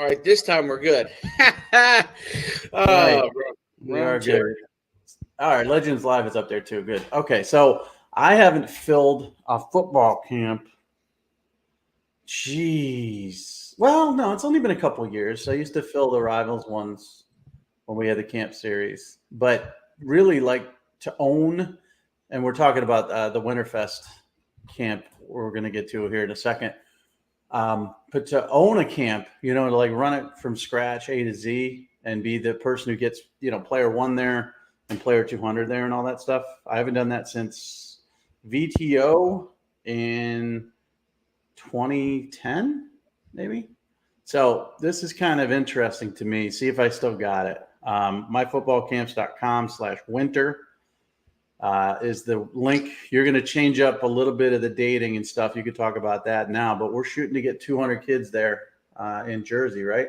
right, this time we're good. Right. uh, We are round good. two. All right. Legends Live is up there too. Good. Okay. So I haven't filled a football camp. Jeez. Well, no, it's only been a couple years. I used to fill the Rivals ones when we had the camp series, but really like to own, and we're talking about the Winterfest camp we're going to get to here in a second. But to own a camp, to like run it from scratch, A to Z, and be the person who gets, player one there and player 200 there and all that stuff. I haven't done that since VTO in 2010, maybe. So this is kind of interesting to me. See if I still got it. Myfootballcamps.com/winter is the link. You're going to change up a little bit of the dating and stuff. You could talk about that now, but we're shooting to get 200 kids there in Jersey, right?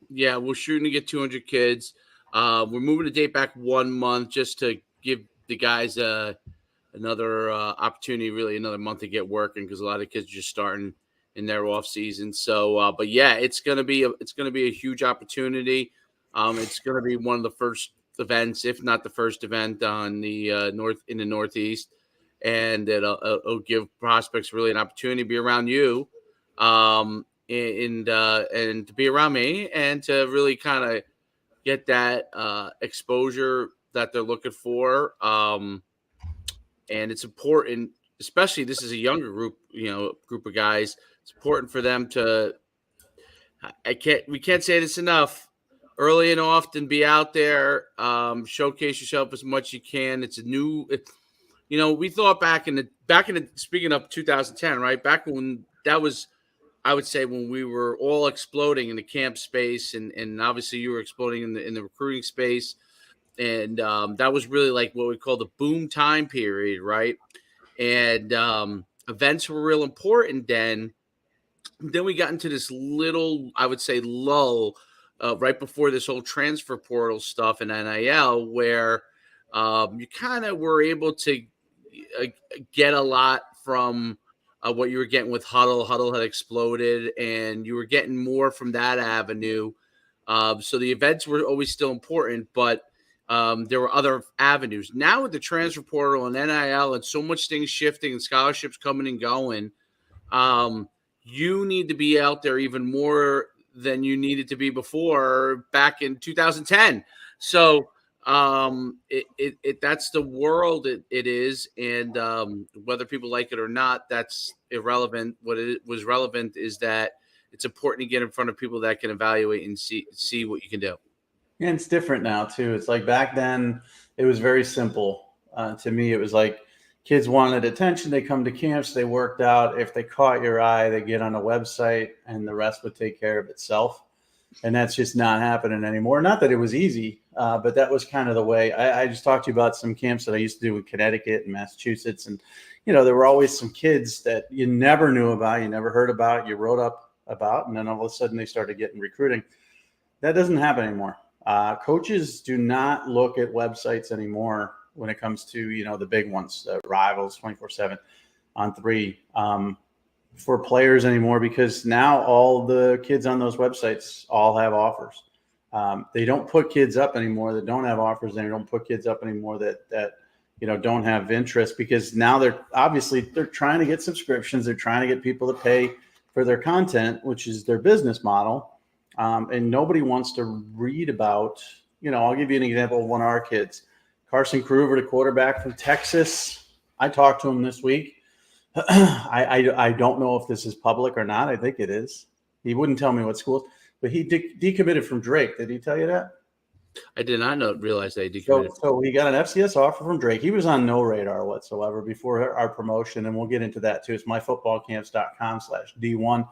Yeah, we're shooting to get 200 kids. We're moving the date back 1 month just to give the guys another opportunity, really another month to get working because a lot of kids are just starting in their off season. So, but yeah, it's gonna be a huge opportunity. It's gonna be one of the first events, if not the first event on the in the Northeast, and it'll give prospects really an opportunity to be around you, and to be around me, and to really kind of get that exposure that they're looking for. And it's important, especially this is a younger group of guys. It's important for them to. We can't say this enough. Early and often, be out there, showcase yourself as much as you can. It's a new, we thought back in the speaking of 2010, right back when that was, I would say when we were all exploding in the camp space, and obviously you were exploding in the recruiting space, and that was really like what we call the boom time period, right? And events were real important then. Then we got into this little, I would say, lull right before this whole transfer portal stuff in NIL, where you kind of were able to uh, get a lot from what you were getting with Huddle. Huddle had exploded, and you were getting more from that avenue. So the events were always still important, but there were other avenues. Now with the transfer portal and NIL and so much things shifting and scholarships coming and going, um, you need to be out there even more than you needed to be before back in 2010. So that's the world it is, and whether people like it or not, that's irrelevant. What it was relevant is that it's important to get in front of people that can evaluate and see what you can do. And it's different now too. It's like back then, it was very simple. To me, it was like kids wanted attention. They come to camps. They worked out. If they caught your eye, they get on a website, and the rest would take care of itself. And that's just not happening anymore. Not that it was easy, but that was kind of the way. I just talked to you about some camps that I used to do in Connecticut and Massachusetts, and there were always some kids that you never knew about, you never heard about, you wrote up about, and then all of a sudden they started getting recruiting. That doesn't happen anymore. Coaches do not look at websites anymore when it comes to the big ones, Rivals, 24/7 on 3. For players anymore, because now all the kids on those websites all have offers. They don't put kids up anymore that don't have offers. They don't put kids up anymore that don't have interest, because now they're trying to get subscriptions. They're trying to get people to pay for their content, which is their business model. And nobody wants to read about, I'll give you an example of one of our kids, Carson Krueger, the quarterback from Texas. I talked to him this week. I don't know if this is public or not. I think it is. He wouldn't tell me what schools, but he decommitted from Drake. Did he tell you that? I did not realize they decommitted. So he got an FCS offer from Drake. He was on no radar whatsoever before our promotion, and we'll get into that too. It's myfootballcamps.com/D1.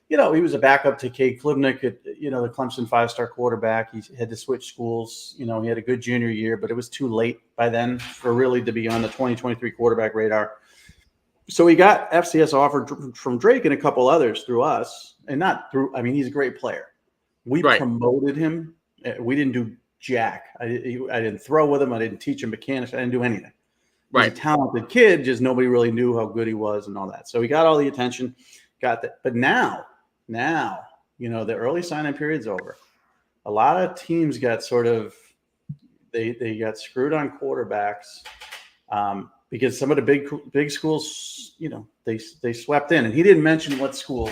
He was a backup to Cade Klubnik, the Clemson 5-star quarterback. He had to switch schools. He had a good junior year, but it was too late by then for really to be on the 2023 quarterback radar. So he got FCS offered from Drake and a couple others through us, and not through. I mean, he's a great player. We promoted him. We didn't do jack. I didn't throw with him. I didn't teach him mechanics. I didn't do anything. He's a talented kid, just nobody really knew how good he was and all that. So he got all the attention, got that. But now the early sign-in period's over. A lot of teams got sort of they got screwed on quarterbacks because some of the big schools, they swept in. And he didn't mention what schools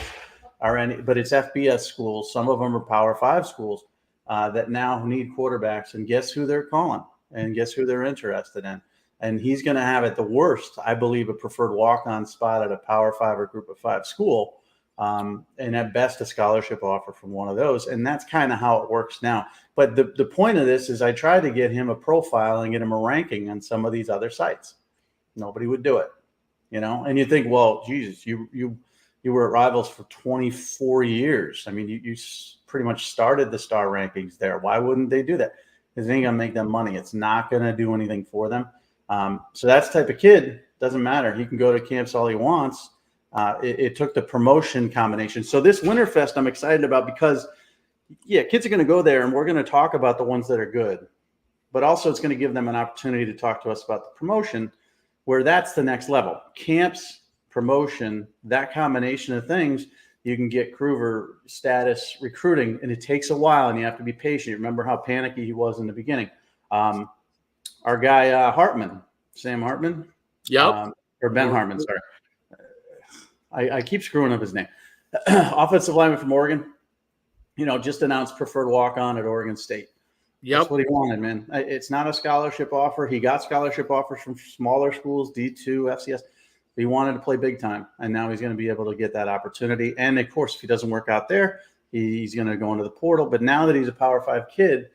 are any, but it's FBS schools. Some of them are Power 5 schools that now need quarterbacks. And guess who they're calling? And guess who they're interested in? And he's going to have, at the worst, I believe, a preferred walk-on spot at a Power 5 or Group of 5 school. And at best, a scholarship offer from one of those. And that's kind of how it works now. But the point of this is I tried to get him a profile and get him a ranking on some of these other sites. Nobody would do it, And you think, well, Jesus, you were at Rivals for 24 years. I mean, you pretty much started the star rankings there. Why wouldn't they do that? Because it ain't going to make them money. It's not going to do anything for them. So that's the type of kid. Doesn't matter. He can go to camps all he wants. It took the promotion combination. So this Winterfest I'm excited about because, kids are going to go there and we're going to talk about the ones that are good. But also it's going to give them an opportunity to talk to us about the promotion, where that's the next level. Camps, promotion, that combination of things, you can get Kruger status recruiting, and it takes a while and you have to be patient. Remember how panicky he was in the beginning. Our guy Hartman, Sam Hartman. Yep. Or Ben Hartman, sorry. I keep screwing up his name. Offensive lineman from Oregon, just announced preferred walk-on at Oregon State. Yep. That's what he wanted, man. It's not a scholarship offer. He got scholarship offers from smaller schools, D2, FCS. He wanted to play big time, and now he's going to be able to get that opportunity. And, of course, if he doesn't work out there, he's going to go into the portal. But now that he's a Power 5 kid,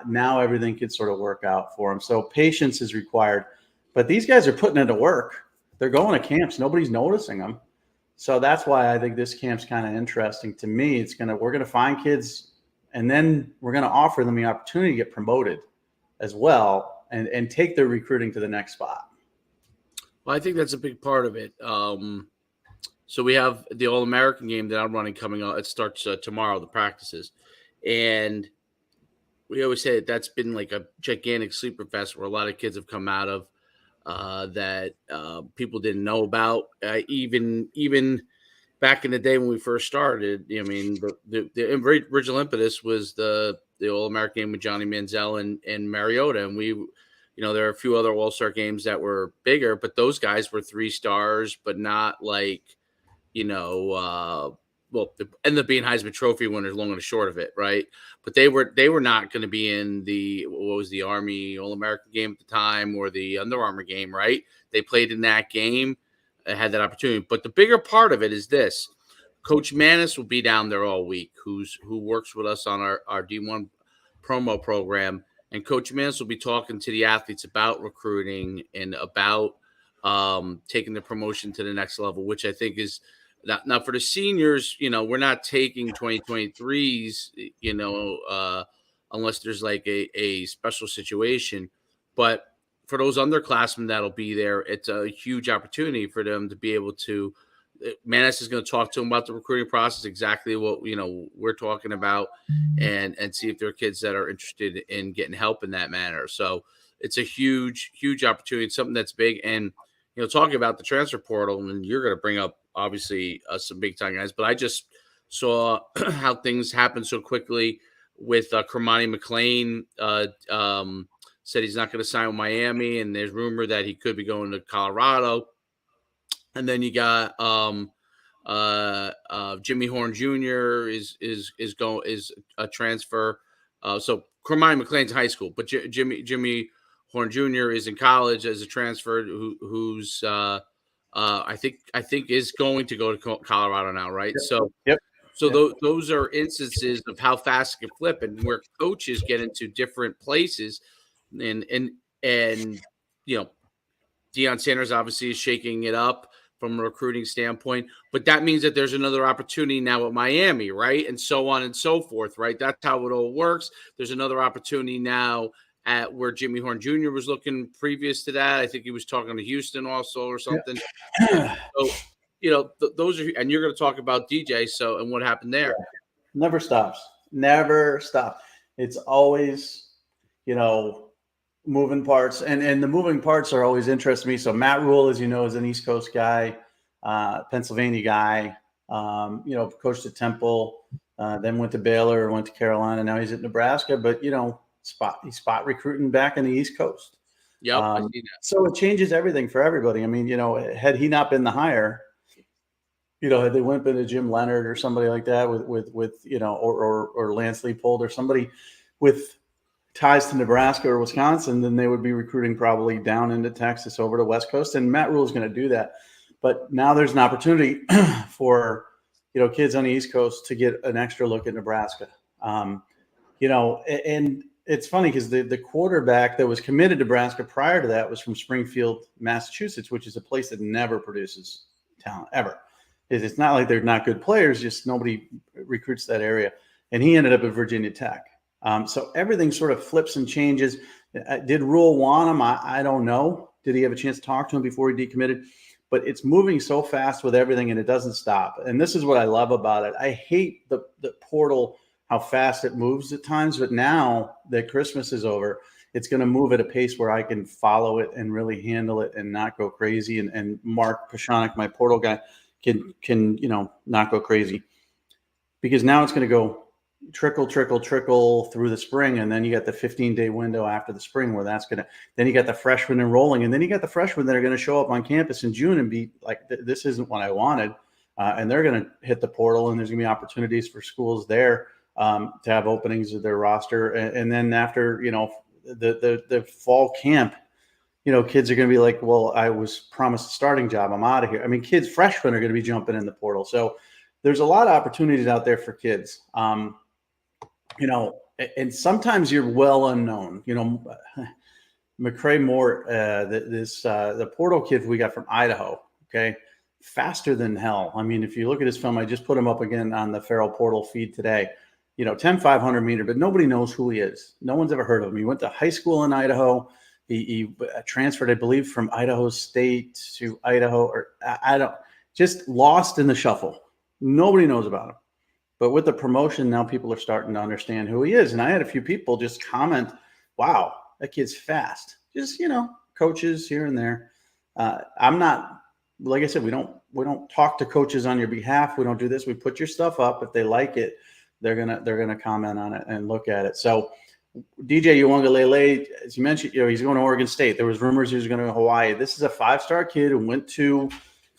now everything can sort of work out for him. So patience is required. But these guys are putting into work. They're going to camps. Nobody's noticing them. So that's why I think this camp's kind of interesting to me. We're going to find kids, and then we're going to offer them the opportunity to get promoted as well and take their recruiting to the next spot. Well, I think that's a big part of it. So we have the All-American game that I'm running coming up. It starts tomorrow, the practices. And we always say that's been like a gigantic sleeper fest where a lot of kids have come out of that people didn't know about. Even back in the day when we first started, I mean, the original impetus was the All-American game with Johnny Manziel and Mariota. And there are a few other All-Star games that were bigger, but those guys were 3 stars, but not like, they ended up being Heisman Trophy winners, long and short of it, right? But they were not going to be in the Army All-American game at the time or the Under Armour game, right? They played in that game, had that opportunity. But the bigger part of it is this: Coach Manis will be down there all week, who works with us on our D1 promo program, and Coach Manis will be talking to the athletes about recruiting and about taking the promotion to the next level, which I think is. Now for the seniors, we're not taking 2023s, unless there's like a special situation. But for those underclassmen that'll be there, it's a huge opportunity for them to be able to. Manis is going to talk to them about the recruiting process, exactly what we're talking about, and see if there are kids that are interested in getting help in that manner. So it's a huge, huge opportunity. It's something that's big, and talking about the transfer portal, and you're going to bring up obviously some big time guys, but I just saw how things happen so quickly with Cormani Mcclain. Said he's not going to sign with Miami, and there's rumor that he could be going to Colorado. And then you got Jimmy Horn Jr. is a transfer. So Cormani McClain's high school, but Jimmy Horn Jr. is in college as a transfer who's I think is going to go to Colorado now, right? Yep. So those are instances of how fast it can flip, and where coaches get into different places, and Deion Sanders obviously is shaking it up from a recruiting standpoint, but that means that there's another opportunity now at Miami, right? And so on and so forth, right? That's how it all works. There's another opportunity now at where Jimmy Horn Jr. was looking previous to that. I think he was talking to Houston also or something. Yeah. So, those are, and you're going to talk about DJ. So, and what happened there? Never stops. Never stop. It's always, moving parts, and the moving parts are always interest me. So Matt Rule, as you know, is an East Coast guy, Pennsylvania guy, coached at Temple, then went to Baylor, went to Carolina. Now he's at Nebraska, but he's spot recruiting back in the East Coast. Yep, I see that. So it changes everything for everybody. I mean, had he not been the hire, had they went to Jim Leonard or somebody like that with or Lance Leopold or somebody with ties to Nebraska or Wisconsin, then they would be recruiting probably down into Texas over to West Coast. And Matt Rule is going to do that. But now there's an opportunity for, kids on the East Coast to get an extra look at Nebraska. And it's funny because the quarterback that was committed to Nebraska prior to that was from Springfield, Massachusetts, which is a place that never produces talent ever. It's not like they're not good players, just nobody recruits that area. And he ended up at Virginia Tech. So everything sort of flips and changes. Did Rule want him? I don't know. Did he have a chance to talk to him before he decommitted? But it's moving so fast with everything, and it doesn't stop. And this is what I love about it. I hate the portal, how fast it moves at times. But now that Christmas is over, it's going to move at a pace where I can follow it and really handle it and not go crazy. And Mark Pashanik, my portal guy, can not go crazy, because now it's going to go trickle through the spring, and then you got the 15-day window after the spring where then you got the freshmen enrolling, and then you got the freshmen that are going to show up on campus in June and be like, this isn't what I wanted, and they're going to hit the portal, and there's going to be opportunities for schools there to have openings of their roster, and then after the fall camp, kids are going to be like, well, I was promised a starting job, I'm out of here. I mean, freshmen are going to be jumping in the portal, so there's a lot of opportunities out there for kids. And sometimes you're well unknown. McCrae Moore, the portal kid we got from Idaho, okay, faster than hell. I mean, if you look at his film, I just put him up again on the Farrell portal feed today. 10 500 meter, but nobody knows who he is. No one's ever heard of him. He went to high school in Idaho. He transferred, I believe, from Idaho State to Idaho, or I don't, just lost in the shuffle. Nobody knows about him. But with the promotion, now people are starting to understand who he is. And I had a few people just comment, wow, that kid's fast. Just, coaches here and there. I'm not, like I said, we don't talk to coaches on your behalf. We don't do this. We put your stuff up. If they like it, they're gonna comment on it and look at it. So DJ Uwangalele, as you mentioned, he's going to Oregon State. There was rumors he was going to Hawaii. This is a 5-star kid who went to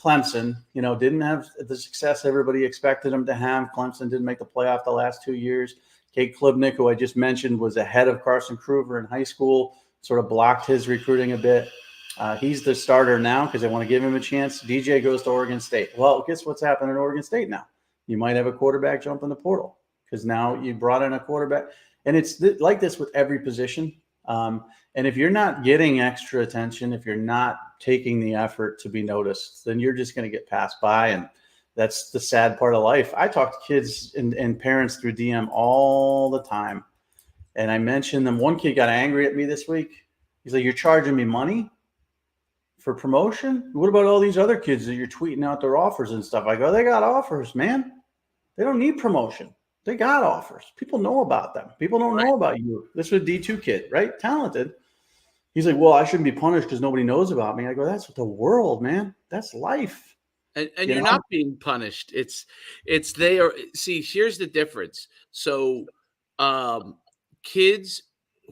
Clemson, didn't have the success everybody expected him to have. Clemson didn't make the playoff the last 2 years. Kate Klubnik, who I just mentioned, was ahead of Carson Kruger in high school, sort of blocked his recruiting a bit. He's the starter now because they want to give him a chance. DJ goes to Oregon State. Well, guess what's happening at Oregon State now? You might have a quarterback jump in the portal because now you brought in a quarterback. And it's like this with every position. And if you're not getting extra attention, if you're not taking the effort to be noticed, then you're just going to get passed by. And that's the sad part of life. I talk to kids and parents through DM all the time. And I mentioned them. One kid got angry at me this week. He's like, you're charging me money for promotion? What about all these other kids that you're tweeting out their offers and stuff? I go, they got offers, man. They don't need promotion. They got offers. People know about them. People don't know about you. This was a D2 kid, right? Talented. He's like, well, I shouldn't be punished because nobody knows about me. I go, that's the world, man. That's life. And you're not being punished. It's they are. See, here's the difference. So kids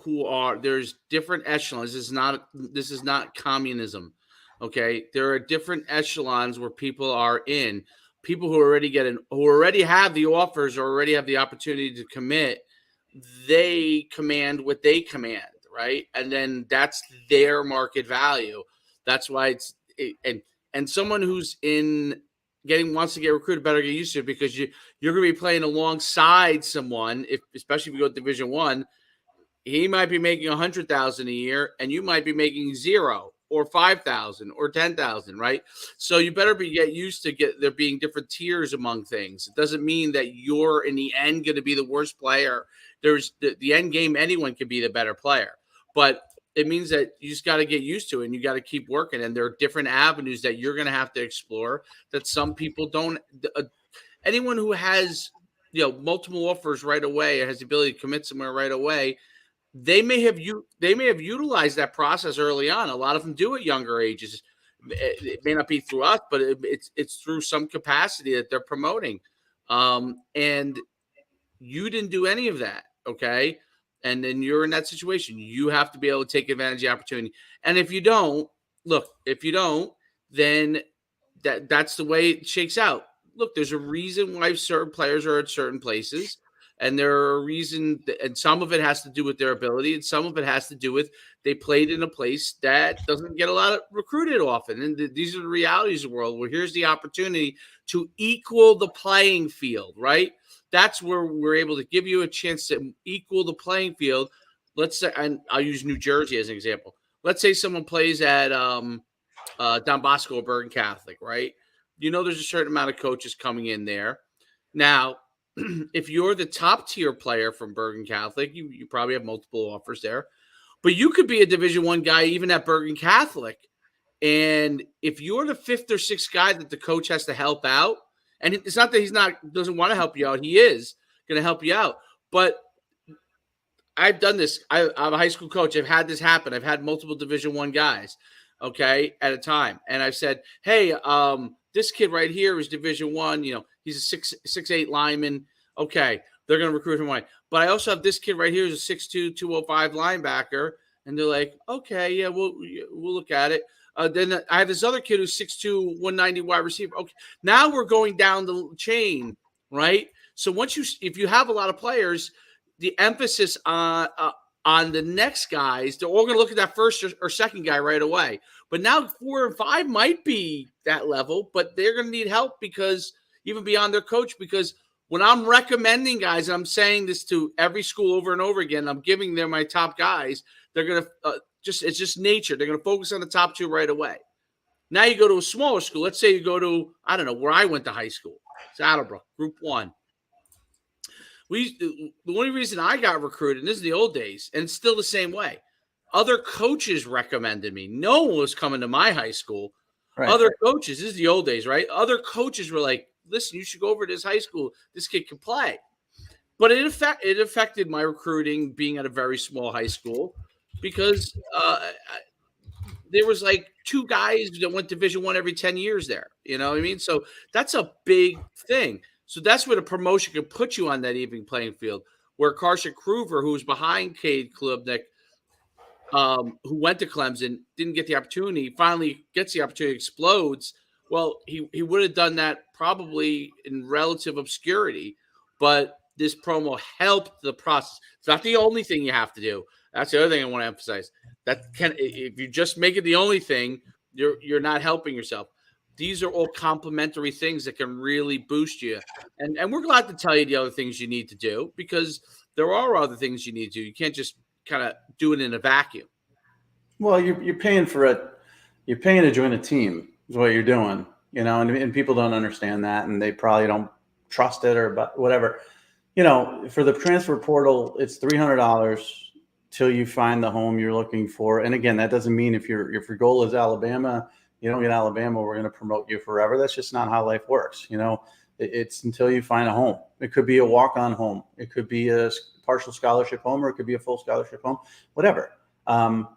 who are, there's different echelons. This is not communism. Okay. There are different echelons where people are in. People who already have the offers or already have the opportunity to commit, they command what they command, right? And then that's their market value. That's why and someone who's wants to get recruited better get used to it, because you're going to be playing alongside someone, especially if you go to Division I. He might be making $100,000 a year, and you might be making $0 or $5,000 or $10,000, right? So you better get used to there being different tiers among things. It doesn't mean that you're in the end going to be the worst player. There's the end game. Anyone can be the better player, but it means that you just got to get used to it, and you got to keep working. And there are different avenues that you're going to have to explore that some people don't. Anyone who has multiple offers right away, has the ability to commit somewhere right away, they may have utilized that process early on. A lot of them do at younger ages. It may not be through us, but it's through some capacity that they're promoting. And You didn't do any of that, okay? And then you're in that situation. You have to be able to take advantage of the opportunity. And if you don't, then that's the way it shakes out. Look, there's a reason why certain players are at certain places, and there are a reason, and some of it has to do with their ability, and some of it has to do with they played in a place that doesn't get a lot of recruited often. And these are the realities of the world where here's the opportunity to equal the playing field, right? That's where we're able to give you a chance to equal the playing field. Let's say, and I'll use New Jersey as an example. Let's say someone plays at Don Bosco or Bergen Catholic, right? There's a certain amount of coaches coming in there. Now, if you're the top tier player from Bergen Catholic, you probably have multiple offers there. But you could be a Division I guy even at Bergen Catholic. And if you're the fifth or sixth guy that the coach has to help out, and it's not that doesn't want to help you out, he is going to help you out. But I've done this. I'm a high school coach. I've had this happen. I've had multiple Division I guys, okay, at a time. And I've said, hey, this kid right here is Division I. He's a 6'8" lineman. Okay, they're going to recruit him. But I also have this kid right here who's a 6'2", 205 linebacker. And they're like, okay, yeah, we'll look at it. Then I have this other kid who's 6'2", 190 wide receiver. Okay, now we're going down the chain, right? So if you have a lot of players, the emphasis on the next guys, they're all going to look at that first or second guy right away. But now 4 and 5 might be that level, but they're going to need help because even beyond their coach, because when I'm recommending guys, and I'm saying this to every school over and over again, I'm giving them my top guys, they're going to it's just nature. They're going to focus on the top 2 right away. Now you go to a smaller school. Let's say you go to, I don't know, where I went to high school, Saddlebrook, Group 1. The only reason I got recruited, and this is the old days, and it's still the same way, other coaches recommended me. No one was coming to my high school. Right. Other coaches, this is the old days, right? Other coaches were like, listen, you should go over to this high school. This kid can play. But it affected my recruiting being at a very small high school because there was like 2 guys that went Division I every 10 years there. You know what I mean? So that's a big thing. So that's where the promotion can put you on that even playing field. Where Carson Kruger, who was behind Cade Klubnik, who went to Clemson, didn't get the opportunity, finally gets the opportunity, explodes. Well, he would have done that probably in relative obscurity, but this promo helped the process. It's not the only thing you have to do. That's the other thing I want to emphasize. If you just make it the only thing, you're not helping yourself. These are all complementary things that can really boost you. And we're glad to tell you the other things you need to do because there are other things you need to do. You can't just kind of do it in a vacuum. Well, you're paying to join a team is what you're doing, and people don't understand that and they probably don't trust it or whatever. For the transfer portal, it's $300 till you find the home you're looking for. And again, that doesn't mean if your goal is Alabama, you don't get Alabama, we're going to promote you forever. That's just not how life works. It's until you find a home. It could be a walk-on home. It could be a partial scholarship home, or it could be a full scholarship home, whatever. $300,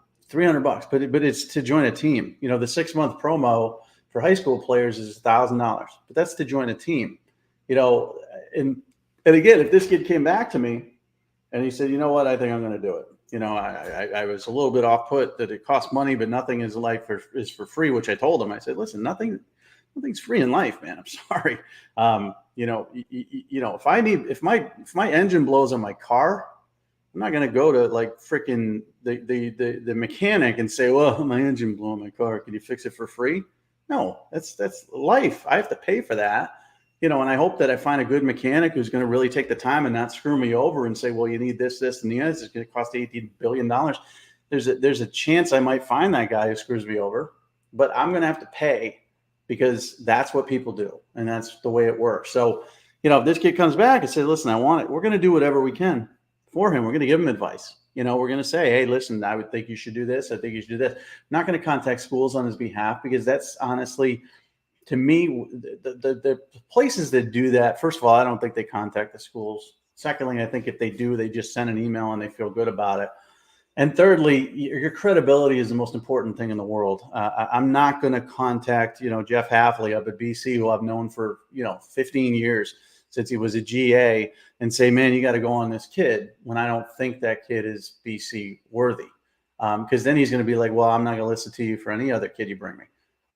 but it's to join a team. The 6-month promo for high school players is $1,000, but that's to join a team. And again, if this kid came back to me and he said, you know what, I think I'm going to do it. I was a little bit off put that it costs money, but nothing in life is for free, which I told him. I said, listen, nothing's free in life, man. I'm sorry. If my engine blows on my car, I'm not going to go to like freaking the mechanic and say, well, my engine blew on my car. Can you fix it for free? No, that's life. I have to pay for that. And I hope that I find a good mechanic who's going to really take the time and not screw me over and say, well, you need this, and the other. It's going to cost $18 billion. There's a chance I might find that guy who screws me over, but I'm going to have to pay because that's what people do. And that's the way it works. So, if this kid comes back and says, listen, I want it, we're going to do whatever we can for him. We're going to give him advice. We're going to say, hey, listen, I would think you should do this. I think you should do this. I'm not going to contact schools on his behalf because that's honestly, to me, the places that do that, first of all, I don't think they contact the schools. Secondly, I think if they do, they just send an email and they feel good about it. And thirdly, your credibility is the most important thing in the world. I'm not going to contact, Jeff Hafley up at BC, who I've known for, 15 years. since he was a GA and say, man, you got to go on this kid when I don't think that kid is BC worthy. Because then he's going to be like, well, I'm not going to listen to you for any other kid you bring me.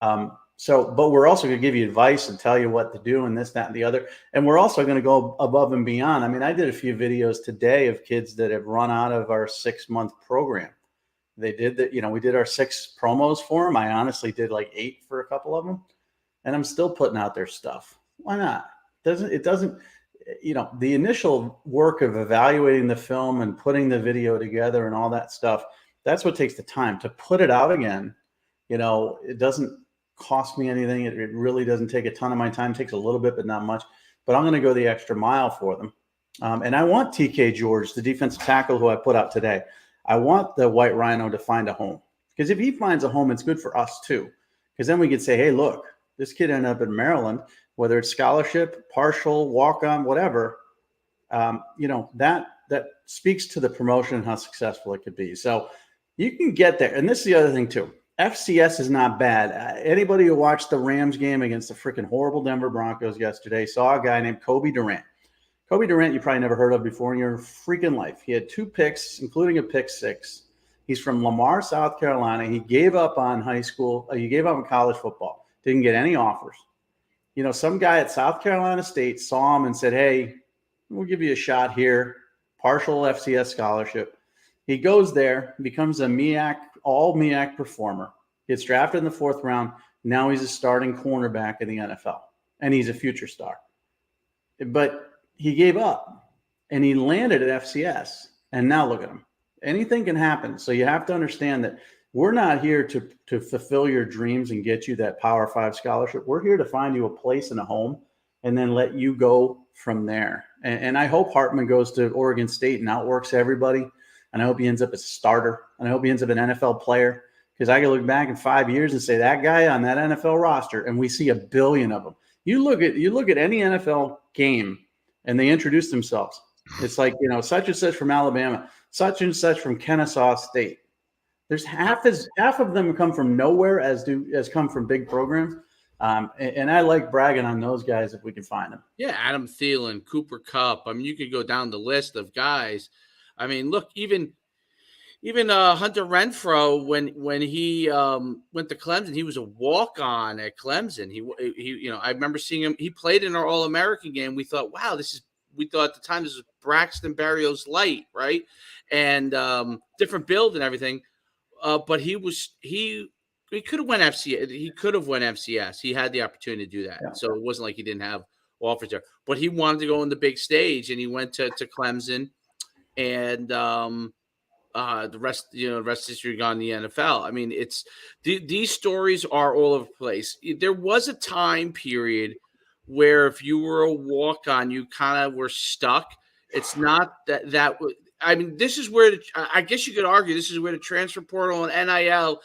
But we're also going to give you advice and tell you what to do and this, that, and the other. And we're also going to go above and beyond. I mean, I did a few videos today of kids that have run out of our 6-month program. They did that. We did our 6 promos for them. I honestly did like 8 for a couple of them. And I'm still putting out their stuff. Why not? It doesn't, the initial work of evaluating the film and putting the video together and all that stuff, that's what takes the time. To put it out again, it doesn't cost me anything. It really doesn't take a ton of my time. It takes a little bit, but not much. But I'm going to go the extra mile for them. And I want TK George, the defensive tackle who I put out today, I want the White Rhino to find a home. Because if he finds a home, it's good for us too. Because then we could say, hey, look, this kid ended up in Maryland, whether it's scholarship, partial, walk-on, whatever, that speaks to the promotion and how successful it could be. So you can get there. And this is the other thing too. FCS is not bad. Anybody who watched the Rams game against the freaking horrible Denver Broncos yesterday saw a guy named Kobe Durant. Kobe Durant, you probably never heard of before in your freaking life. He had 2 picks, including a pick 6. He's from Lamar, South Carolina. He gave up on high school. He gave up on college football. Didn't get any offers. Some guy at South Carolina State saw him and said, hey, we'll give you a shot here. Partial FCS scholarship. He goes there, becomes a all MEAC performer, gets drafted in the 4th round. Now he's a starting cornerback in the NFL, and he's a future star. But he gave up, and he landed at FCS, and now look at him. Anything can happen. So you have to understand that we're not here to fulfill your dreams and get you that Power 5 scholarship. We're here to find you a place and a home and then let you go from there. And I hope Hartman goes to Oregon State and outworks everybody. And I hope he ends up as a starter. And I hope he ends up an NFL player, because I can look back in 5 years and say that guy on that NFL roster, and we see a billion of them. You look at any NFL game and they introduce themselves. It's like, such and such from Alabama, such and such from Kennesaw State. There's half of them come from nowhere as come from big programs. And I like bragging on those guys if we can find them. Yeah, Adam Thielen, Cooper Kupp. I mean, you could go down the list of guys. I mean, look, even Hunter Renfrow, when he went to Clemson, he was a walk-on at Clemson. He I remember seeing him. He played in our All-American game. We thought, wow, we thought at the time this was Braxton Berrios light, right? And different build and everything. But he could have went FCS. He could have went FCS. He had the opportunity to do that. Yeah. So it wasn't like he didn't have offers there. But he wanted to go on the big stage, and he went to Clemson. And the rest of history gone in the NFL. I mean, these stories are all over the place. There was a time period where if you were a walk-on, you kind of were stuck. It's not that. I mean, this is where I guess you could argue this is where the transfer portal and NIL,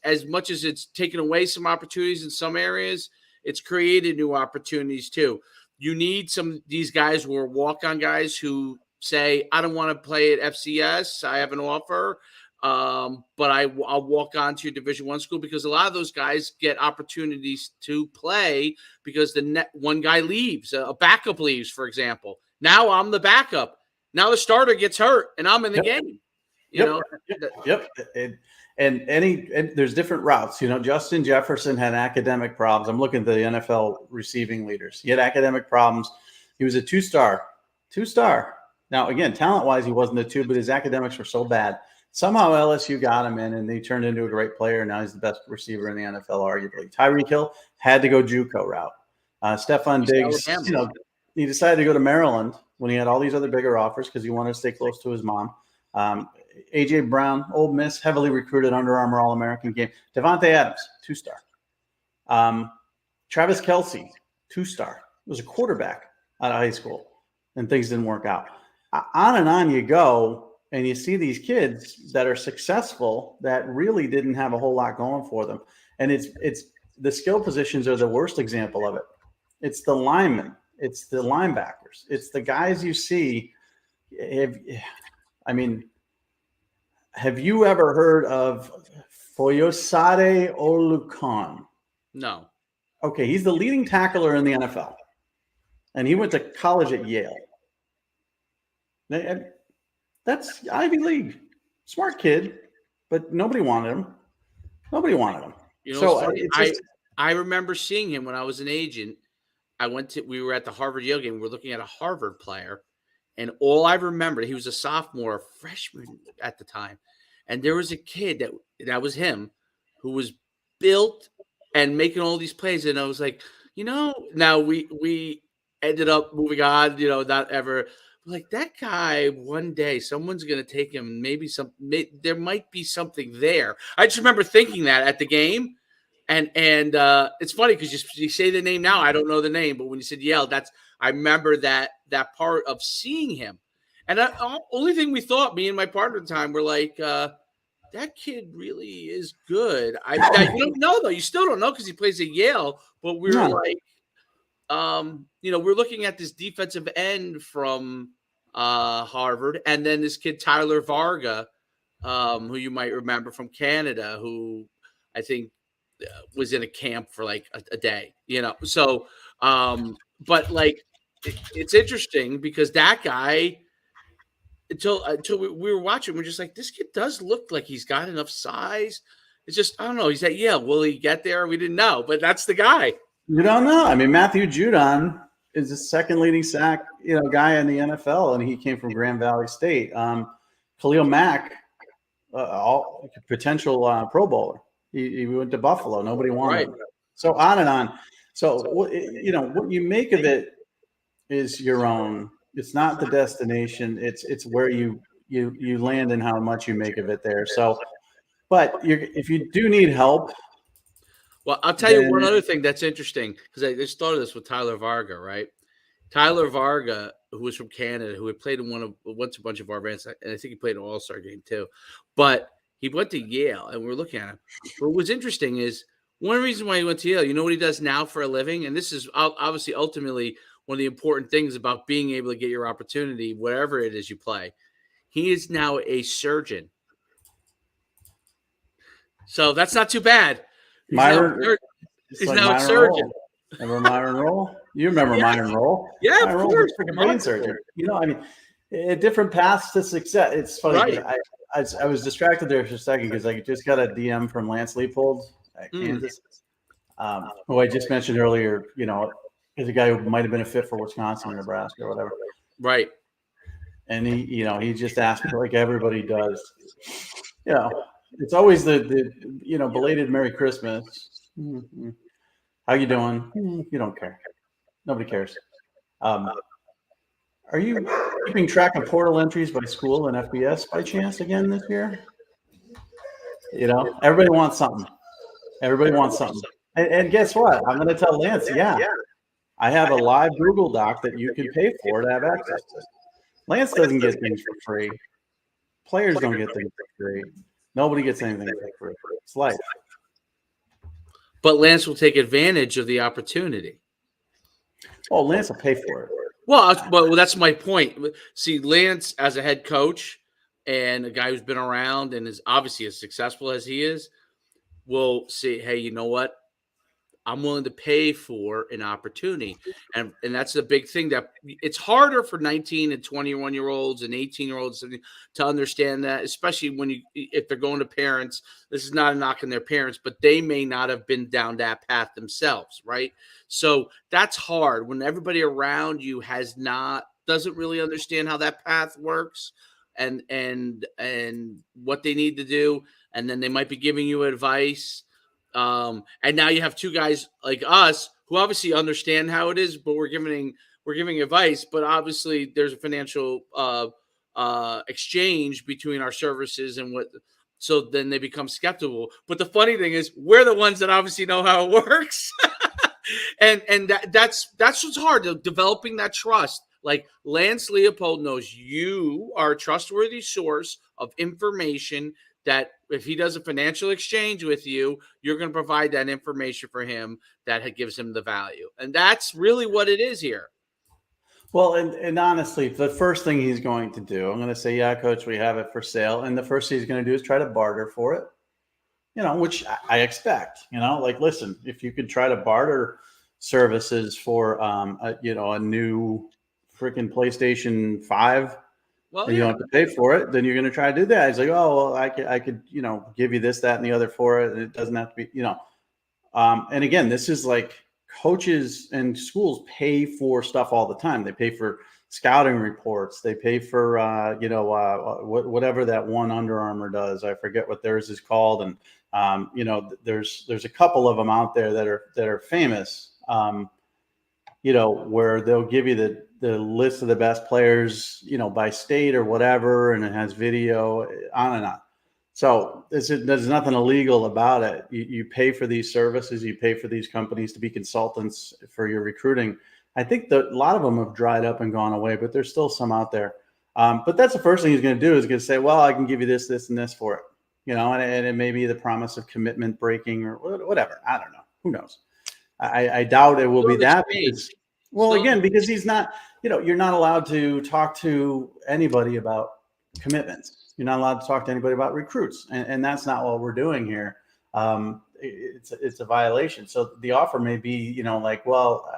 as much as it's taken away some opportunities in some areas, it's created new opportunities too. You need these guys who are walk-on guys who say, I don't want to play at FCS. I have an offer, but I'll walk on to your Division I school, because a lot of those guys get opportunities to play because one guy leaves, a backup leaves, for example. Now I'm the backup. Now the starter gets hurt, and I'm in the game. Yep. And there's different routes. Justin Jefferson had academic problems. I'm looking at the NFL receiving leaders. He had academic problems. He was a two-star. Now, again, talent-wise, he wasn't a 2, but his academics were so bad. Somehow LSU got him in, and they turned into a great player. And now he's the best receiver in the NFL, arguably. Tyreek Hill had to go JUCO route. Stephon Diggs, he decided to go to Maryland when he had all these other bigger offers because he wanted to stay close to his mom. A.J. Brown, Ole Miss, heavily recruited, Under Armour All-American game. Devontae Adams, 2-star. Travis Kelce, 2-star. Was a quarterback out of high school, and things didn't work out. On and on you go, and you see these kids that are successful that really didn't have a whole lot going for them. And it's the skill positions are the worst example of it. It's the linemen. It's the linebackers. It's the guys you see. Have you ever heard of Foyosade Oluokun? No. Okay, he's the leading tackler in the NFL. and he went to college at Yale. That's Ivy League. Smart kid, but nobody wanted him. Nobody wanted him. You know, So it's funny. it's just I remember seeing him when I was an agent. We were at the Harvard Yale game. We were looking at a Harvard player, and all I remember, he was a sophomore, freshman at the time, and there was a kid that was him, who was built and making all these plays, and I was like, now we ended up moving on, not ever like that guy. One day, someone's gonna take him. Maybe there might be something there. I just remember thinking that at the game. And it's funny because you say the name now. I don't know the name, but when you said Yale, I remember that part of seeing him. And only thing we thought, me and my partner at the time, were like, that kid really is good. You don't know though. You still don't know because he plays at Yale. But we were like, we're looking at this defensive end from Harvard, and then this kid Tyler Varga, who you might remember from Canada, who I think was in a camp for like a day, So, but like, it's interesting because that guy, until we were watching, we're just like, this kid does look like he's got enough size. It's just, I don't know. He's at Yale. Will he get there? We didn't know, but that's the guy. You don't know. I mean, Matthew Judon is the second leading sack, guy in the NFL, and he came from Grand Valley State. Khalil Mack, potential Pro Bowler. He went to Buffalo. Nobody wanted him. So on and on. So what you make of it is your own. It's not the destination. It's where you land and how much you make of it there. So, but if you do need help. Well, I'll tell you one other thing that's interesting, because I just thought of this with Tyler Varga, right? Tyler Varga, who was from Canada, who had played in once a bunch of our events, and I think he played an All-Star game too. But he went to Yale, and we're looking at him. But what's interesting is one reason why he went to Yale. You know what he does now for a living? And this is obviously ultimately one of the important things about being able to get your opportunity, whatever it is you play. He is now a surgeon. So that's not too bad. He's now a surgeon. Remember Myron Roll? You remember Myron Roll? Yeah, Myron of course. Roll was a brain surgeon. I mean, different paths to success. It's funny. Right. I was distracted there for a second because I just got a DM from Lance Leopold at Kansas, who I just mentioned earlier. Is a guy who might have been a fit for Wisconsin or Nebraska or whatever. Right. And he just asked me, like everybody does. It's always the belated Merry Christmas. Mm-hmm. How you doing? You don't care. Nobody cares. Are you keeping track of portal entries by school and FBS by chance again this year? Everybody wants something. And guess what? I'm going to tell Lance, I have a live Google Doc that you can pay for to have access to. Lance doesn't get things for free. Players don't get things for free. Nobody gets anything for free. It's life. But Lance will take advantage of the opportunity. Oh, Lance will pay for it. Well, that's my point. See, Lance, as a head coach and a guy who's been around and is obviously as successful as he is, will say, hey, you know what? I'm willing to pay for an opportunity. And that's the big thing, that it's harder for 19 and 21-year-olds and 18-year-olds to understand that, especially if they're going to parents. This is not a knock on their parents, but they may not have been down that path themselves, right? So that's hard when everybody around you doesn't really understand how that path works and what they need to do. And then they might be giving you advice. And now you have two guys like us who obviously understand how it is, but we're giving advice. But obviously, there's a financial exchange between our services and what. So then they become skeptical. But the funny thing is, we're the ones that obviously know how it works, and that's what's hard, developing that trust. Like Lance Leopold knows you are a trustworthy source of information, that if he does a financial exchange with you, you're going to provide that information for him that gives him the value. And that's really what it is here. Well, and honestly, the first thing he's going to do, I'm going to say, yeah, coach, we have it for sale. And the first thing he's going to do is try to barter for it, which I expect, like, listen, if you could try to barter services for a new freaking PlayStation 5, Well, and you yeah. don't have to pay for it, then you're going to try to do that. He's like, oh, well, I could, give you this, that, and the other for it. And it doesn't have to be, and again, this is like coaches and schools pay for stuff all the time. They pay for scouting reports. They pay for, whatever that one Under Armour does. I forget what theirs is called. And, there's a couple of them out there that are famous, where they'll give you the list of the best players, by state or whatever. And it has video on and on. So there's nothing illegal about it. You pay for these services. You pay for these companies to be consultants for your recruiting. I think that a lot of them have dried up and gone away, but there's still some out there. But that's the first thing he's going to do, is going to say, well, I can give you this, this, and this for it. And it may be the promise of commitment breaking or whatever. I don't know. Who knows? I doubt it will be that. Because he's not, you're not allowed to talk to anybody about commitments. You're not allowed to talk to anybody about recruits. And that's not what we're doing here. It's a violation. So the offer may be, well,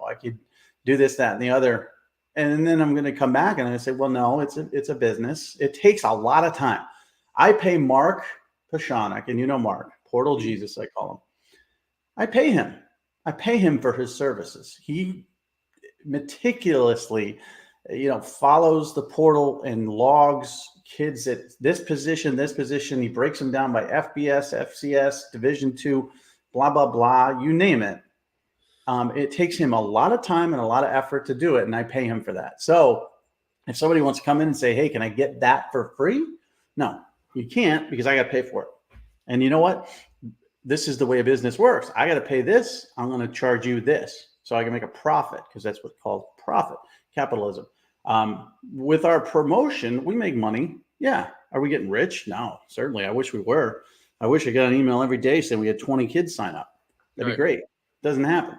I could do this, that, and the other. And then I'm going to come back and I say, well, no, it's a business. It takes a lot of time. I pay Mark Pashanik, and Mark, Portal Jesus, I call him. I pay him for his services. He meticulously, follows the portal and logs kids at this position. He breaks them down by FBS, FCS, Division II, blah, blah, blah, you name it. It takes him a lot of time and a lot of effort to do it, and I pay him for that. So if somebody wants to come in and say, hey, can I get that for free? No, you can't, because I got to pay for it. And you know what? This is the way a business works. I got to pay this. I'm going to charge you this so I can make a profit, because that's what's called profit, capitalism. With our promotion, we make money. Yeah. Are we getting rich? No, certainly. I wish we were. I wish I got an email every day saying we had 20 kids sign up. That'd be great. Doesn't happen.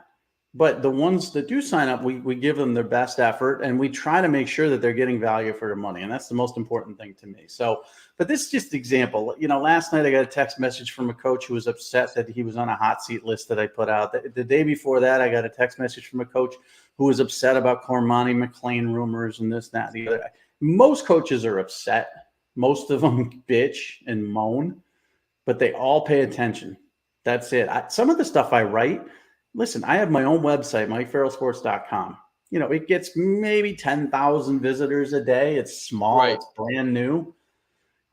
But the ones that do sign up, we give them their best effort, and we try to make sure that they're getting value for their money. And that's the most important thing to me. So, but this is just an example. Last night I got a text message from a coach who was upset that he was on a hot seat list that I put out. The day before that, I got a text message from a coach who was upset about Cormani Mcclain rumors and this, that, and the other. Most coaches are upset. Most of them bitch and moan, but they all pay attention. That's it. Some of the stuff I write, listen, I have my own website, MikeFarrellSports.com. It gets maybe 10,000 visitors a day. It's small. Right. It's brand new.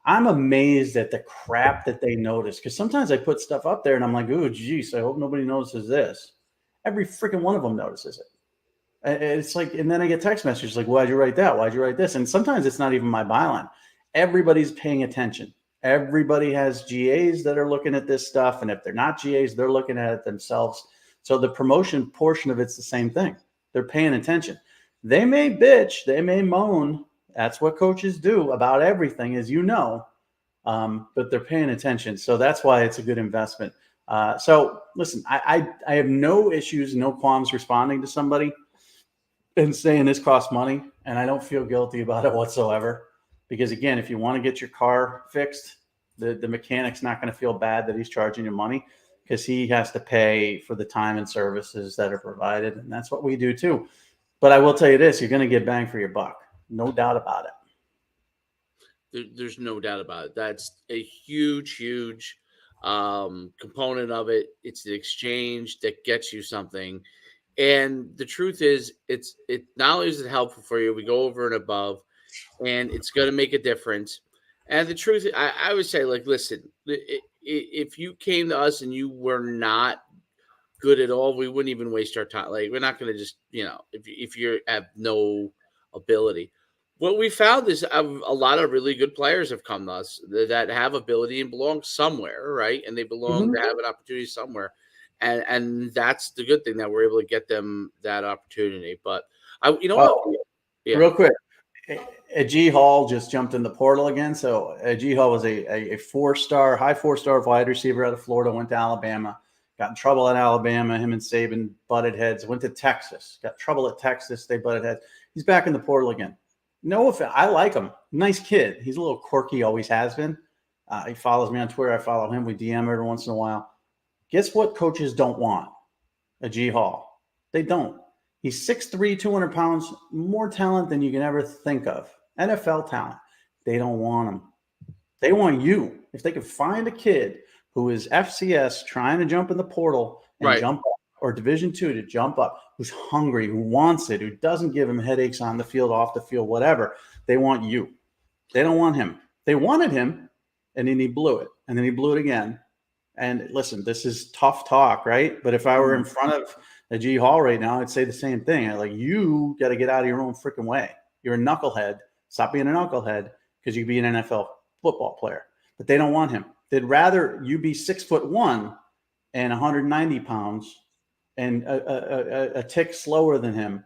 I'm amazed at the crap that they notice, because sometimes I put stuff up there and I'm like, oh, geez, I hope nobody notices this. Every freaking one of them notices it. It's like, and then I get text messages like, why'd you write that? Why'd you write this? And sometimes it's not even my byline. Everybody's paying attention. Everybody has GAs that are looking at this stuff. And if they're not GAs, they're looking at it themselves. So the promotion portion of it's the same thing. They're paying attention. They may bitch, they may moan. That's what coaches do about everything, as you know, but they're paying attention. So that's why it's a good investment. So listen, I have no issues, no qualms responding to somebody and saying this costs money, and I don't feel guilty about it whatsoever. Because again, if you want to get your car fixed, the mechanic's not going to feel bad that he's charging you money, because he has to pay for the time and services that are provided. And that's what we do too. But I will tell you this, you're going to get bang for your buck. No doubt about it. There's no doubt about it. That's a huge component of it. It's the exchange that gets you something. And the truth is, it not only is it helpful for you, we go over and above, and it's going to make a difference. And the truth, I would say, like, listen, if you came to us and you were not good at all, we wouldn't even waste our time. Like, we're not going to just, if you have no ability. What we found is a lot of really good players have come to us that have ability and belong somewhere, right? And they belong to have an opportunity somewhere. And that's the good thing, that we're able to get them that opportunity. But real quick, Ajee Hall just jumped in the portal again. So Ajee Hall was a high four-star wide receiver out of Florida, went to Alabama, got in trouble at Alabama. Him and Saban butted heads, went to Texas, got trouble at Texas. They butted heads. He's back in the portal again. No offense. I like him. Nice kid. He's a little quirky, always has been. He follows me on Twitter. I follow him. We DM every once in a while. Guess what coaches don't want? Ajee Hall. They don't. He's 6'3", 200 pounds, more talent than you can ever think of. NFL talent. They don't want him. They want you. If they could find a kid who is FCS trying to jump in the portal and jump up, or Division II to jump up, who's hungry, who wants it, who doesn't give him headaches on the field, off the field, whatever, they want you. They don't want him. They wanted him, and then he blew it. And then he blew it again. And listen, this is tough talk, right? But if I were in front of a G Hall right now, I'd say the same thing. I'd like, you got to get out of your own freaking way. You're a knucklehead. Stop being a knucklehead because you can be an NFL football player. But they don't want him. They'd rather you be 6'1" and 190 pounds and a tick slower than him,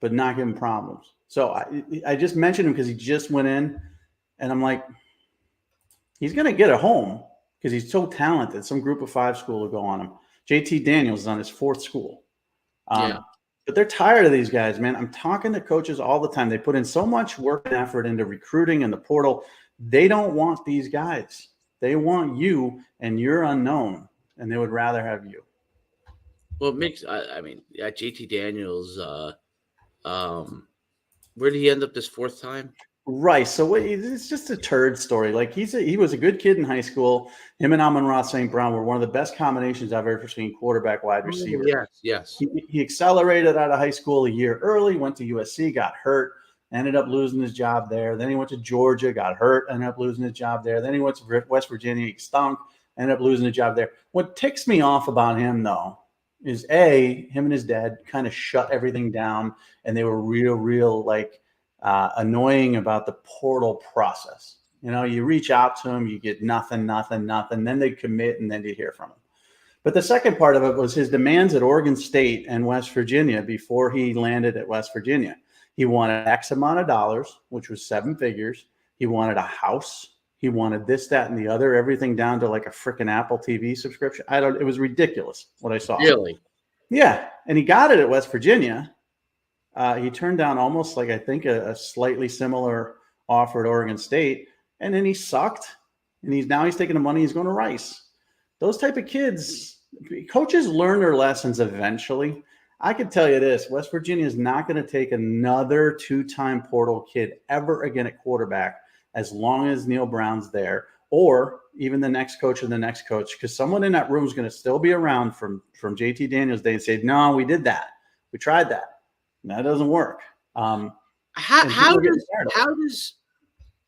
but not give him problems. So I just mentioned him because he just went in, and I'm like, he's going to get a home because he's so talented. Some group of 5 school will go on him. JT Daniels is on his 4th school. But they're tired of these guys, man. I'm talking to coaches all the time. They put in so much work and effort into recruiting and the portal. They don't want these guys. They want you, and you're unknown, and they would rather have you. Well, it makes, JT Daniels, where did he end up this 4th time? Right. So it's just a turd story. Like he was a good kid in high school. Him and Amon-Ra St. Brown were one of the best combinations I've ever seen, quarterback, wide receiver. Yes. He accelerated out of high school a year early, went to USC, got hurt, ended up losing his job there. Then he went to Georgia, got hurt, ended up losing his job there. Then he went to West Virginia, he stunk, ended up losing his job there. What ticks me off about him, though, is him and his dad kind of shut everything down, and they were real annoying about the portal process. You know, you reach out to them, you get nothing. Then they commit, and then you hear from them. But the second part of it was his demands at Oregon State and West Virginia before he landed at West Virginia. He wanted X amount of dollars, which was 7 figures. He wanted a house. He wanted this, that, and the other, everything down to like a freaking Apple TV subscription. It was ridiculous what I saw. Really? Yeah. And he got it at West Virginia. He turned down almost like, I think, a slightly similar offer at Oregon State. And then he sucked. And he's taking the money. He's going to Rice. Those type of kids, coaches learn their lessons eventually. I can tell you this, West Virginia is not going to take another 2-time portal kid ever again at quarterback as long as Neil Brown's there, or even the next coach and the next coach, because someone in that room is going to still be around from JT Daniels' day and say, no, we did that. We tried that. And that doesn't work. How does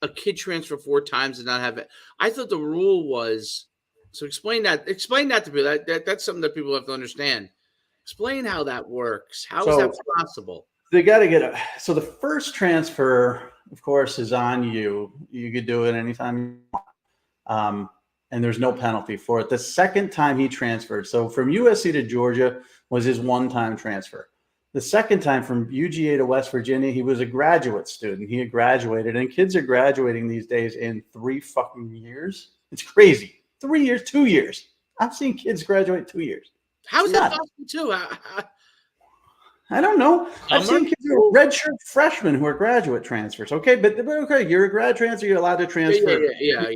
a kid transfer 4 times and not have it? I thought the rule was, so explain that to people. That's something that people have to understand. Explain how that works. How is that possible? They got to so the first transfer, of course, is on you. You could do it anytime you want. And there's no penalty for it. The second time he transferred, so from USC to Georgia was his 1-time transfer. The second time from UGA to West Virginia, he was a graduate student. He had graduated, and kids are graduating these days in 3 fucking years. It's crazy. 3 years, 2 years. I've seen kids graduate 2 years. How is that possible too? I don't know. I've seen kids who are redshirt freshmen who are graduate transfers. Okay, but okay, you're a grad transfer. You're allowed to transfer. Yeah.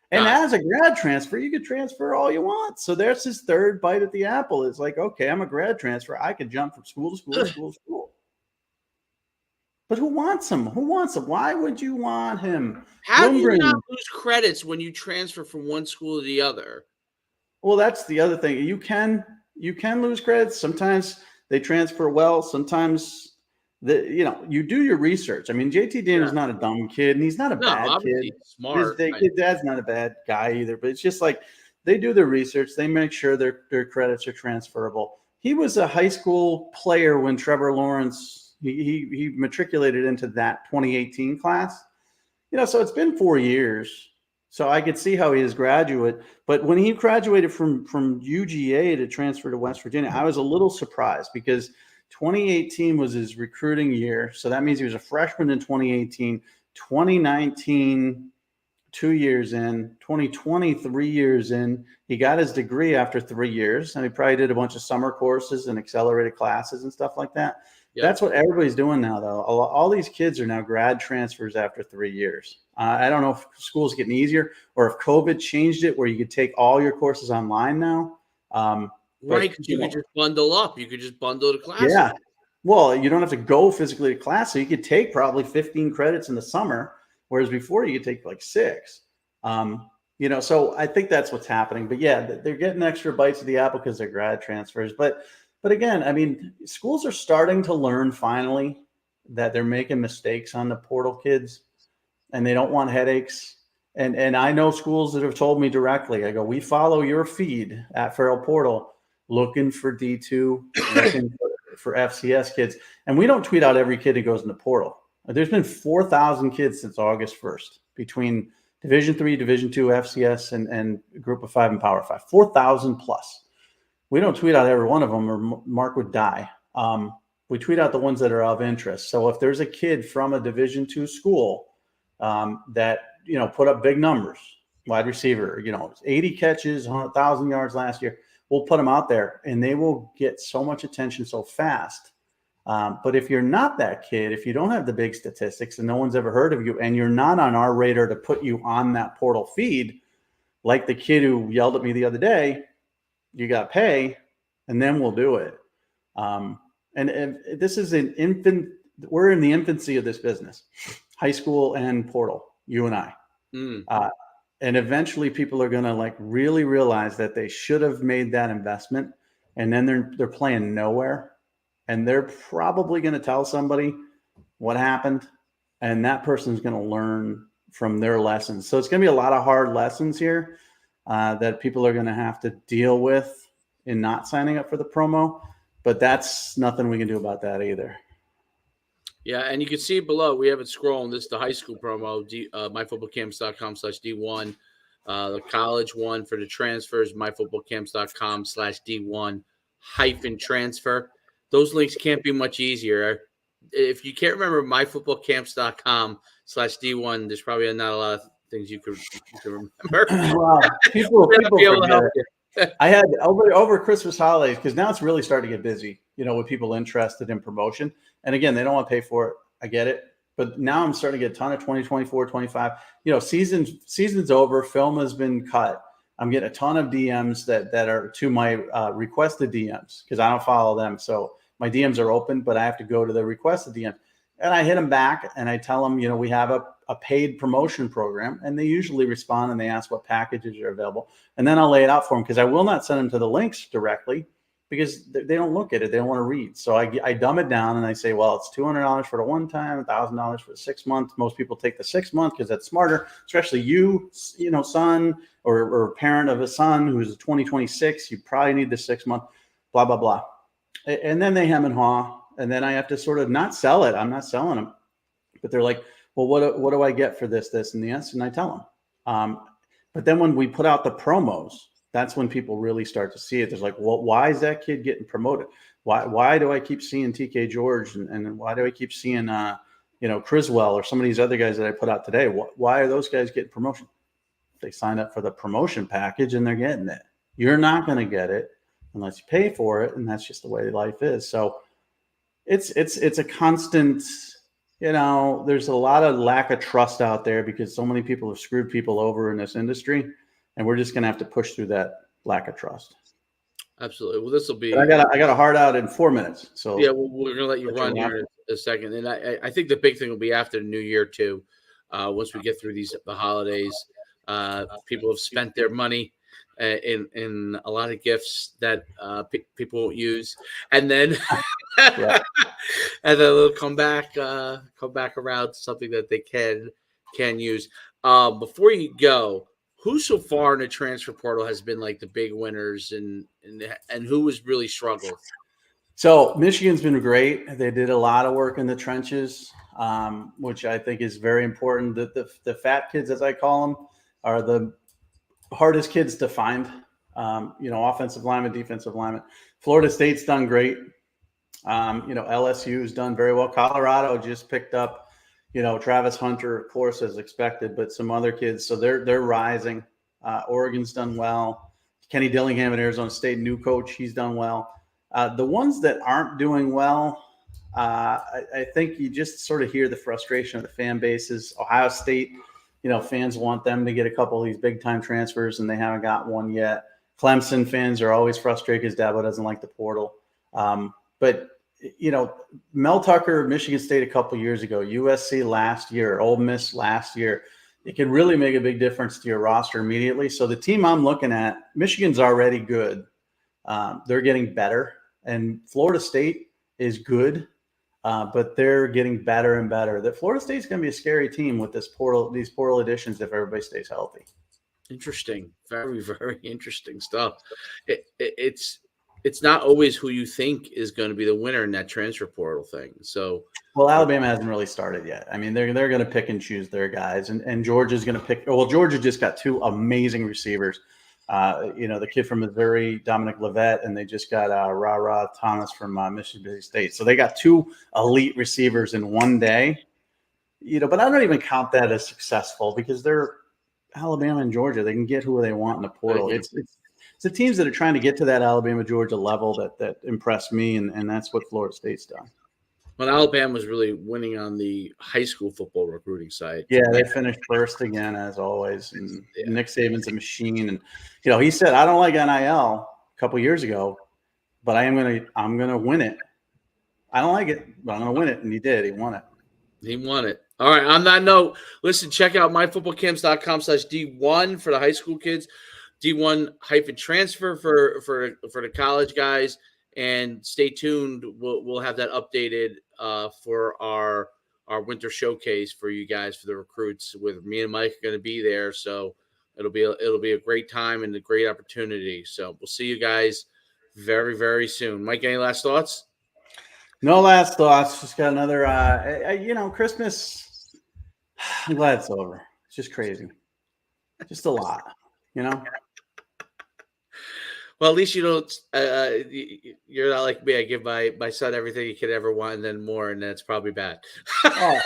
And as a grad transfer, you could transfer all you want. So there's his third bite at the apple. It's like, okay, I'm a grad transfer. I could jump from school to school to school to school. But who wants him? Why would you want him? How do you not lose credits when you transfer from one school to the other? Well, that's the other thing. You can lose credits. Sometimes they transfer well. Sometimes you do your research. I mean, JT Daniels is not a dumb kid, and he's not a bad kid. He's smart. His dad's not a bad guy either. But it's just like they do their research. They make sure their credits are transferable. He was a high school player when Trevor Lawrence he matriculated into that 2018 class. So it's been 4 years. So I could see how he is graduate. But when he graduated from UGA to transfer to West Virginia, I was a little surprised because 2018 was his recruiting year. So that means he was a freshman in 2018, 2019, 2 years in, 2020, 3 years in. He got his degree after 3 years, and he probably did a bunch of summer courses and accelerated classes and stuff like that. Yeah. That's what everybody's doing now, though. All these kids are now grad transfers after 3 years. I don't know if school's getting easier or if COVID changed it where you could take all your courses online now. Right, because you could just bundle up. You could just bundle the classes. Yeah. Well, you don't have to go physically to class, so you could take probably 15 credits in the summer, whereas before you could take like 6. So I think that's what's happening. But yeah, they're getting extra bites of the apple because they're grad transfers. But again, I mean, schools are starting to learn finally that they're making mistakes on the portal kids, and they don't want headaches. And I know schools that have told me directly. I go, we follow your feed at Farrell Portal, looking for D2, looking for FCS kids, and we don't tweet out every kid who goes in the portal. There's been 4,000 kids since August 1st between Division 3, Division 2, FCS, and Group of 5 and Power 5. 4,000 plus. We don't tweet out every one of them, or Mark would die. We tweet out the ones that are of interest. So if there's a kid from a Division 2 school that put up big numbers, wide receiver, 80 catches, 100,000 yards last year, we'll put them out there, and they will get so much attention so fast. But if you're not that kid, if you don't have the big statistics and no one's ever heard of you, and you're not on our radar to put you on that portal feed, like the kid who yelled at me the other day, you got to pay, and then we'll do it. And this is an infant. We're in the infancy of this business, high school and portal, you and I. And eventually people are going to really realize that they should have made that investment, and then they're playing nowhere, and they're probably going to tell somebody what happened, and that person's going to learn from their lessons. So it's going to be a lot of hard lessons here that people are going to have to deal with in not signing up for the promo, but that's nothing we can do about that either. Yeah, and you can see below, we have it scrolling. This is the high school promo, myfootballcamps.com/D1. The college one for the transfers, myfootballcamps.com/D1-transfer. Those links can't be much easier. If you can't remember myfootballcamps.com/D1, there's probably not a lot of things you can remember. Wow, people forget it. I had over Christmas holidays, because now it's really starting to get busy, with people interested in promotion. And again, they don't want to pay for it. I get it. But now I'm starting to get a ton of 2024, 25. Season's over. Film has been cut. I'm getting a ton of DMs that are to my requested DMs, because I don't follow them. So my DMs are open, but I have to go to the requested DM. And I hit them back and I tell them, we have a paid promotion program, and they usually respond and they ask what packages are available. And then I'll lay it out for them, because I will not send them to the links directly, because they don't look at it. They don't want to read. So I dumb it down and I say, well, it's $200 for the one time, $1,000 for the 6 months. Most people take the 6 month because that's smarter, especially you, son or parent of a son who's 2026. You probably need the 6 month, blah, blah, blah. And then they hem and haw. And then I have to sort of not sell it. I'm not selling them. But they're like, well, what do I get for this, and this? And I tell them. But then when we put out the promos, that's when people really start to see it. There's like, well, why is that kid getting promoted? Why do I keep seeing TK George? And why do I keep seeing, Criswell or some of these other guys that I put out today? Why are those guys getting promotion? They sign up for the promotion package and they're getting it. You're not going to get it unless you pay for it. And that's just the way life is. So it's a constant, there's a lot of lack of trust out there, because so many people have screwed people over in this industry. And we're just going to have to push through that lack of trust. Absolutely. Well, this will be. But I got a hard out in 4 minutes. So yeah, we're going to let you run here in a second. And I think the big thing will be after the new year too. Once we get through the holidays, people have spent their money in a lot of gifts that people won't use, and then and then they'll come back around to something that they can use. Before you go, who so far in the transfer portal has been like the big winners, and who has really struggled? So Michigan's been great. They did a lot of work in the trenches, which I think is very important. The fat kids, as I call them, are the hardest kids to find. Offensive lineman, defensive lineman. Florida State's done great. LSU's done very well. Colorado just picked up, Travis Hunter, of course, as expected, but some other kids. So they're rising. Oregon's done well. Kenny Dillingham at Arizona State, new coach, he's done well. The ones that aren't doing well, I think you just sort of hear the frustration of the fan bases. Ohio State, fans want them to get a couple of these big time transfers, and they haven't got one yet. Clemson fans are always frustrated because Dabo doesn't like the portal. But Mel Tucker, Michigan State a couple years ago, USC last year, Ole Miss last year. It can really make a big difference to your roster immediately. So the team I'm looking at, Michigan's already good. They're getting better, and Florida State is good, but they're getting better and better. That Florida State's going to be a scary team with these portal additions if everybody stays healthy. Interesting, very, very interesting stuff. It's not always who you think is going to be the winner in that transfer portal thing. So, well, Alabama hasn't really started yet. I mean, they're going to pick and choose their guys, and Georgia's going to pick. Well, Georgia just got two amazing receivers. The kid from Missouri, Dominic Levet, and they just got Ra Thomas from Mississippi State. So they got two elite receivers in one day. But I don't even count that as successful because they're Alabama and Georgia. They can get who they want in the portal. It's the teams that are trying to get to that Alabama Georgia level that impress me, and that's what Florida State's done. Well, Alabama was really winning on the high school football recruiting side. Yeah, they finished first again as always. And Nick Saban's a machine, and he said, "I don't like NIL" a couple years ago, but I'm gonna win it. I don't like it, but I'm gonna win it, and he did. He won it. He won it. All right. On that note, listen, check out myfootballcamps.com/D1 for the high school kids, D1-transfer for the college guys, and stay tuned. We'll have that updated for our winter showcase for you guys for the recruits. With me and Mike are going to be there, so it'll be a great time and a great opportunity. So we'll see you guys very, very soon. Mike, any last thoughts? No last thoughts. Just got another, Christmas. I'm glad it's over. It's just crazy. Just a lot, Well, at least you don't. You're not like me. I give my son everything he could ever want, and then more, and that's probably bad. I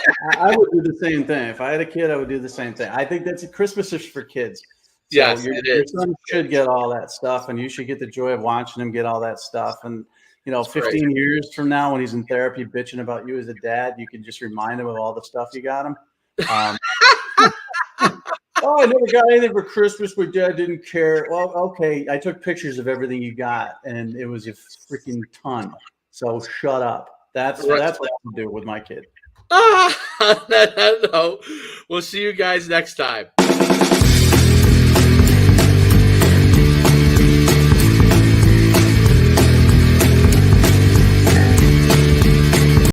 would do the same thing. If I had a kid, I would do the same thing. I think that's Christmas is for kids. So yes, your son should get all that stuff, and you should get the joy of watching him get all that stuff. And 15 years from now, when he's in therapy bitching about you as a dad, you can just remind him of all the stuff you got him. Oh, I never got anything for Christmas. My dad didn't care. Well, okay. I took pictures of everything you got, and it was a freaking ton. So shut up. That's what I would do with my kid. No. We'll see you guys next time.